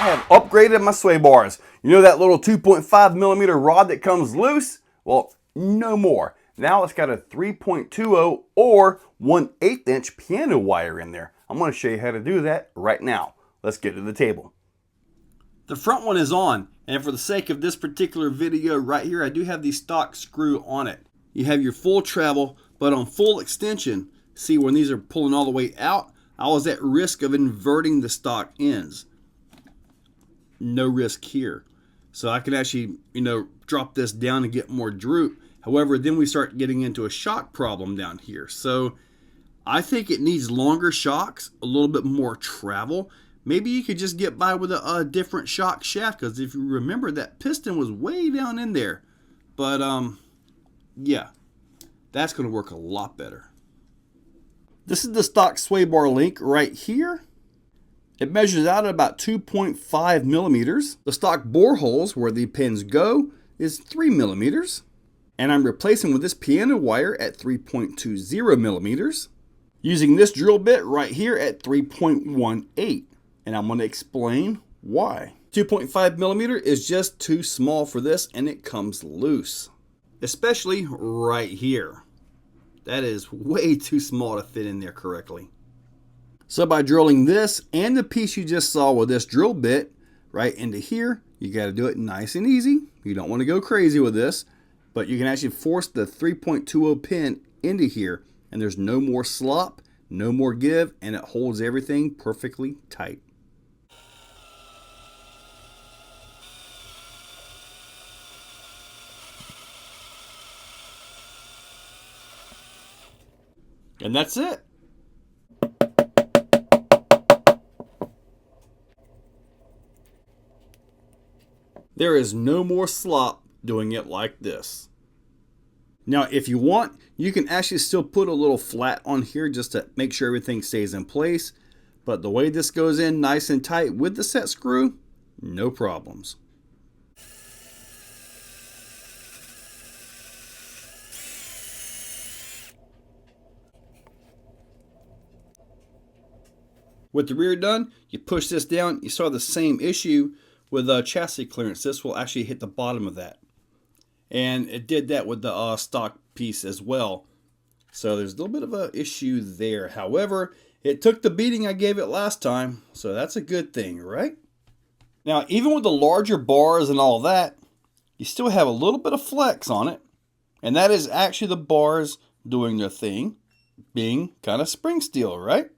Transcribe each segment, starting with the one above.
have upgraded my sway bars. You know that little 2.5 millimeter rod that comes loose? Well, no more. Now it's got a 3.20 or 1/8 inch piano wire in there. I'm going to show you how to do that right now. Let's get to the table. The front one is on, and for the sake of this particular video right here, I do have the stock screw on it. You have your full travel, but on full extension, see when these are pulling all the way out, I was at risk of inverting the stock ends. No risk here. So I can actually, drop this down and get more droop. However, then we start getting into a shock problem down here. So I think it needs longer shocks, a little bit more travel. Maybe you could just get by with a different shock shaft, because if you remember, that piston was way down in there. But yeah, that's going to work a lot better. This is the stock sway bar link right here. It measures out at about 2.5 millimeters. The stock bore holes where the pins go is 3 millimeters. And I'm replacing with this piano wire at 3.20 millimeters. Using this drill bit right here at 3.18. And I'm going to explain why. 2.5 millimeter is just too small for this, and it comes loose. Especially right here. That is way too small to fit in there correctly. So by drilling this and the piece you just saw with this drill bit right into here, you got to do it nice and easy. You don't want to go crazy with this, but you can actually force the 3.20 pin into here, and there's no more slop, no more give, and it holds everything perfectly tight. And that's it. There is no more slop doing it like this. Now, if you want, you can actually still put a little flat on here just to make sure everything stays in place. But the way this goes in nice and tight with the set screw, no problems. With the rear done, you push this down. You saw the same issue with chassis clearance. This will actually hit the bottom of that. And it did that with the stock piece as well. So there's a little bit of an issue there. However, it took the beating I gave it last time. So that's a good thing, right? Now, even with the larger bars and all that, you still have a little bit of flex on it. And that is actually the bars doing their thing, being kind of spring steel, right?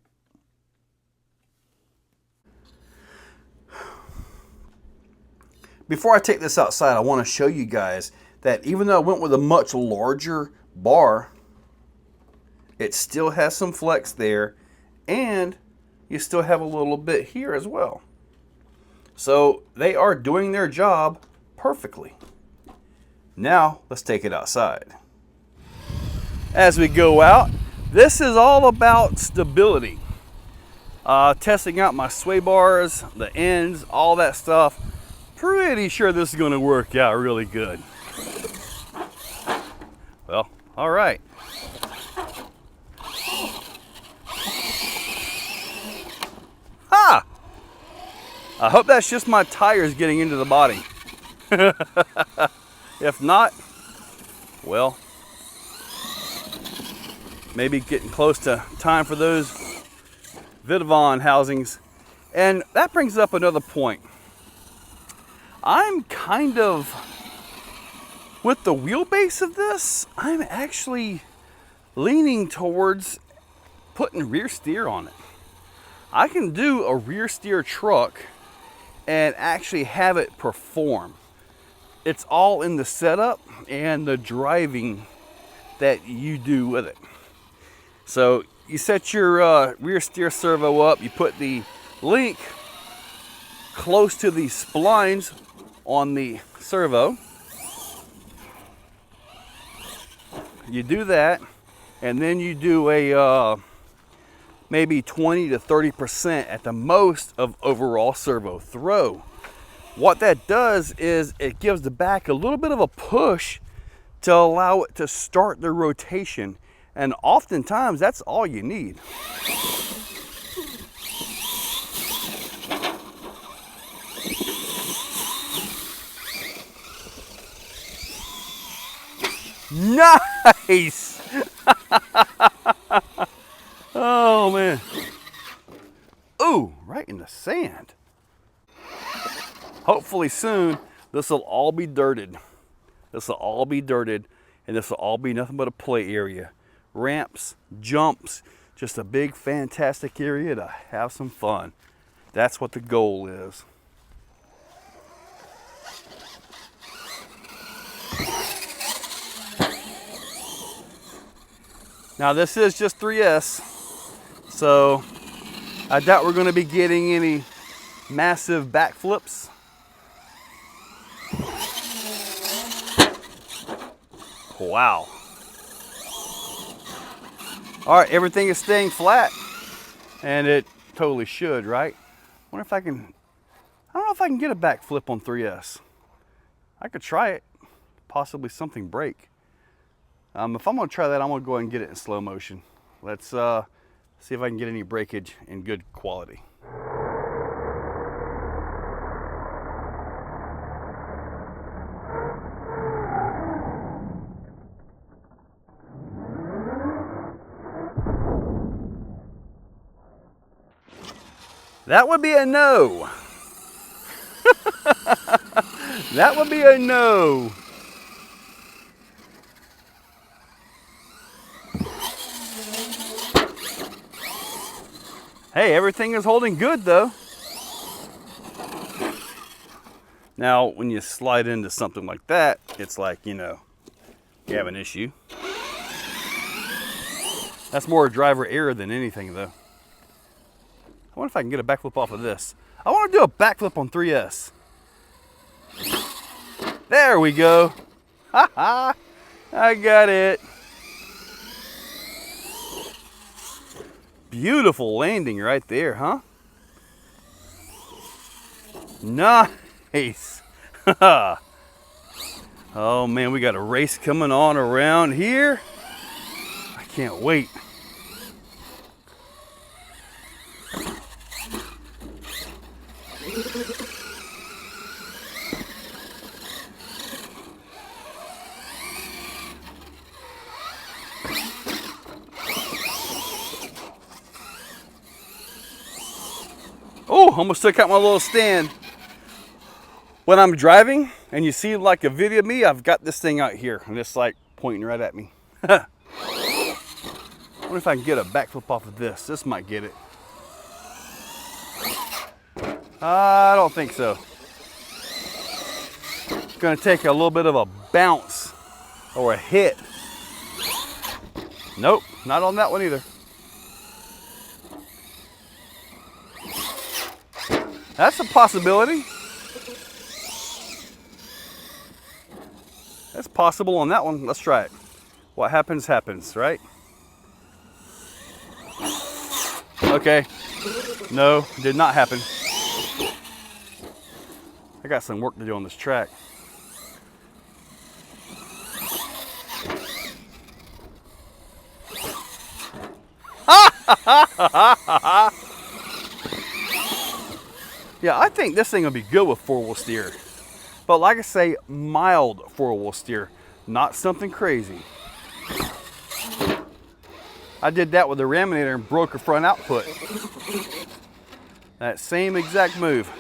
Before I take this outside, I want to show you guys that even though I went with a much larger bar, it still has some flex there, and you still have a little bit here as well. So they are doing their job perfectly. Now let's take it outside. As we go out, this is all about stability. Testing out my sway bars, the ends, all that stuff. Pretty sure this is going to work out really good. Well, all right. Ha! I hope that's just my tires getting into the body. If not, well, maybe getting close to time for those Vidavon housings. And that brings up another point. I'm kind of, with the wheelbase of this, I'm actually leaning towards putting rear steer on it. I can do a rear steer truck and actually have it perform. It's all in the setup and the driving that you do with it. So you set your rear steer servo up, you put the link close to the splines on the servo. You do that, and then you do a maybe 20 to 30% at the most of overall servo throw. What that does is it gives the back a little bit of a push to allow it to start the rotation, and oftentimes that's all you need. Nice! Oh, man. Ooh, right in the sand. Hopefully soon, this will all be dirted. This will all be dirted, and this will all be nothing but a play area. Ramps, jumps, just a big, fantastic area to have some fun. That's what the goal is. Now this is just 3S, so I doubt we're going to be getting any massive backflips. Wow. All right, everything is staying flat, and it totally should, right? I wonder if I don't know if I can get a backflip on 3S. I could try it, possibly something break. If I'm gonna try that, I'm gonna go ahead and get it in slow motion. Let's see if I can get any breakage in good quality. That would be a no. That would be a no. Hey, everything is holding good though. Now, when you slide into something like that, it's like, you know, you have an issue. That's more driver error than anything though. I wonder if I can get a backflip off of this. I want to do a backflip on 3S. There we go. Ha ha! I got it. Beautiful landing right there, huh? Nice. Oh man, we got a race coming on around here. I can't wait. Oh, almost took out my little stand. When I'm driving and you see like a video of me, I've got this thing out here and it's like pointing right at me. I wonder if I can get a backflip off of this. This might get it. I don't think so. It's gonna take a little bit of a bounce or a hit. Nope, not on that one either. That's a possibility. That's possible on that one. Let's try it. What happens, happens, right? Okay. No, did not happen. I got some work to do on this track. Yeah, I think this thing will be good with four-wheel steer. But like I say, mild four-wheel steer, not something crazy. I did that with the Raminator and broke her front output. That same exact move.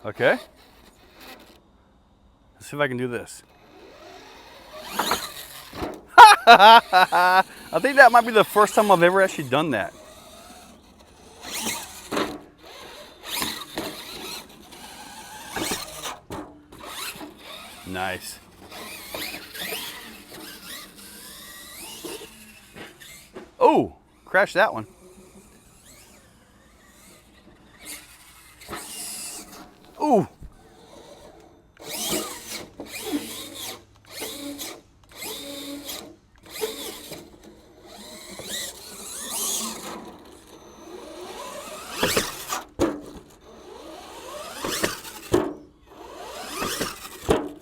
Okay. Let's see if I can do this. I think that might be the first time I've ever actually done that. Nice. Oh, crashed that one. Ooh.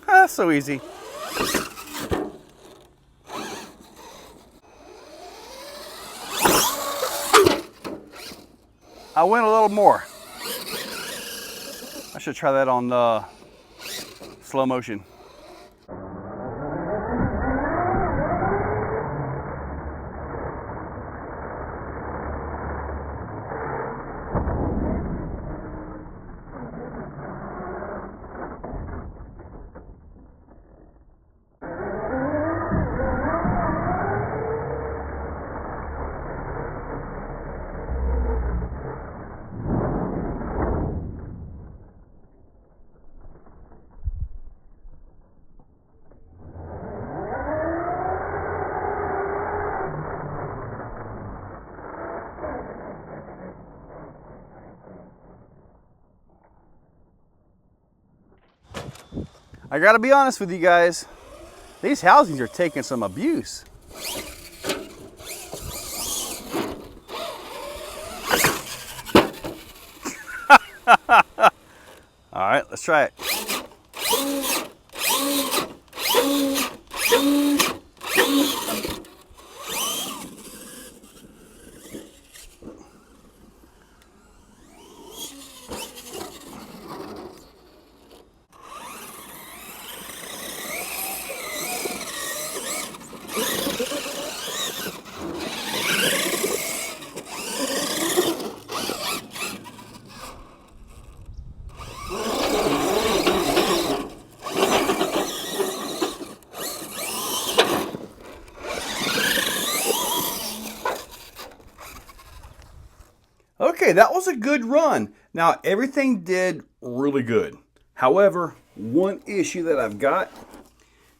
That's so easy. I went a little more. I should try that on slow motion. I gotta be honest with you guys, these housings are taking some abuse. All right, let's try it. Okay, that was a good run. Now, everything did really good. However, one issue that I've got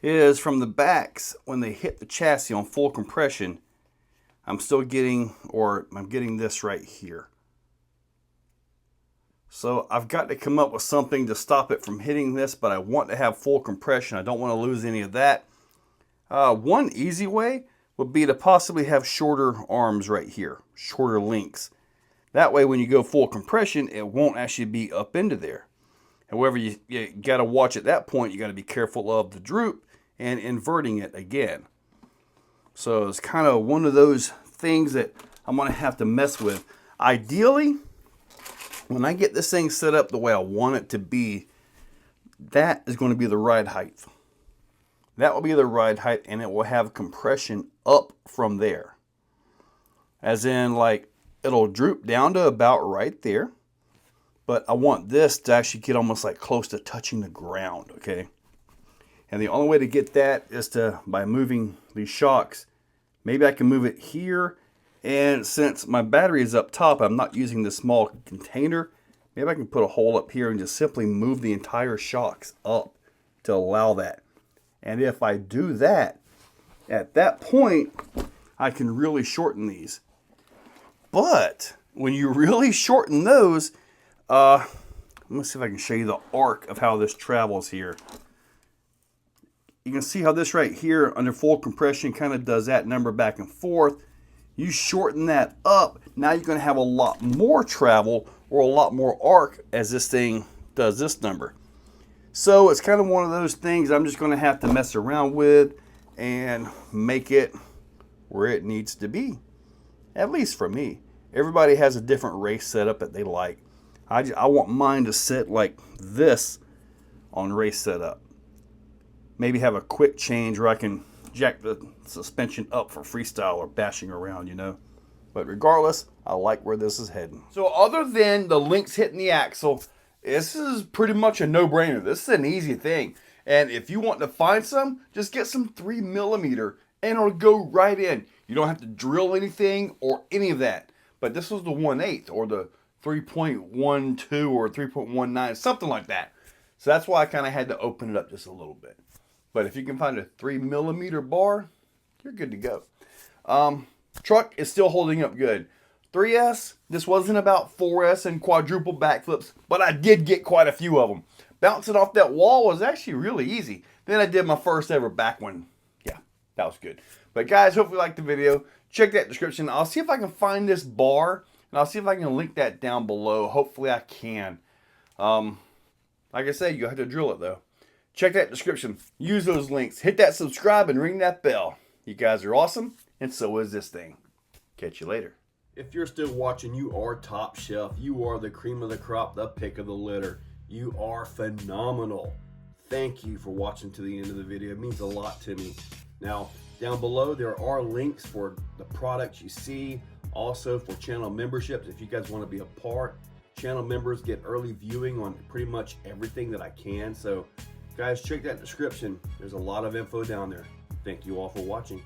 is from the backs, when they hit the chassis on full compression, I'm getting this right here. So I've got to come up with something to stop it from hitting this, but I want to have full compression. I don't want to lose any of that. One easy way would be to possibly have shorter arms right here, shorter links. That way, when you go full compression, it won't actually be up into there. However, you got to watch at that point. You got to be careful of the droop and inverting it again. So it's kind of one of those things that I'm going to have to mess with. Ideally, when I get this thing set up the way I want it to be, that is going to be the ride height. That will be the ride height, and it will have compression up from there. As in, like, it'll droop down to about right there, but I want this to actually get almost like close to touching the ground, okay? And the only way to get that is by moving these shocks. Maybe I can move it here, and since my battery is up top, I'm not using the small container, maybe I can put a hole up here and just simply move the entire shocks up to allow that. And if I do that, at that point, I can really shorten these. But when you really shorten those, let me see if I can show you the arc of how this travels here. You can see how this right here under full compression kind of does that number back and forth. You shorten that up, now you're going to have a lot more travel or a lot more arc as this thing does this number. So it's kind of one of those things I'm just going to have to mess around with and make it where it needs to be. At least for me. Everybody has a different race setup that they like. I want mine to sit like this on race setup. Maybe have a quick change where I can jack the suspension up for freestyle or bashing around, you know. But regardless, I like where this is heading. So other than the links hitting the axle, this is pretty much a no-brainer. This is an easy thing. And if you want to find some, just get some 3mm and it'll go right in. You don't have to drill anything or any of that. But this was the 1/8 or the 3.12 or 3.19, something like that. So that's why I kind of had to open it up just a little bit. But if you can find a 3mm bar, you're good to go. Truck is still holding up good. 3S, this wasn't about 4S and quadruple backflips, but I did get quite a few of them. Bouncing off that wall was actually really easy. Then I did my first ever back one. Yeah, that was good. But guys, hopefully you liked the video. Check that description. I'll see if I can find this bar, and I'll see if I can link that down below. Hopefully I can. Like I said, you have to drill it though. Check that description. Use those links. Hit that subscribe and ring that bell. You guys are awesome, and so is this thing. Catch you later. If you're still watching, you are top shelf. You are the cream of the crop, the pick of the litter. You are phenomenal. Thank you for watching to the end of the video. It means a lot to me. Now, down below, there are links for the products you see, also for channel memberships. If you guys want to be a part, channel members get early viewing on pretty much everything that I can. So guys, check that description. There's a lot of info down there. Thank you all for watching.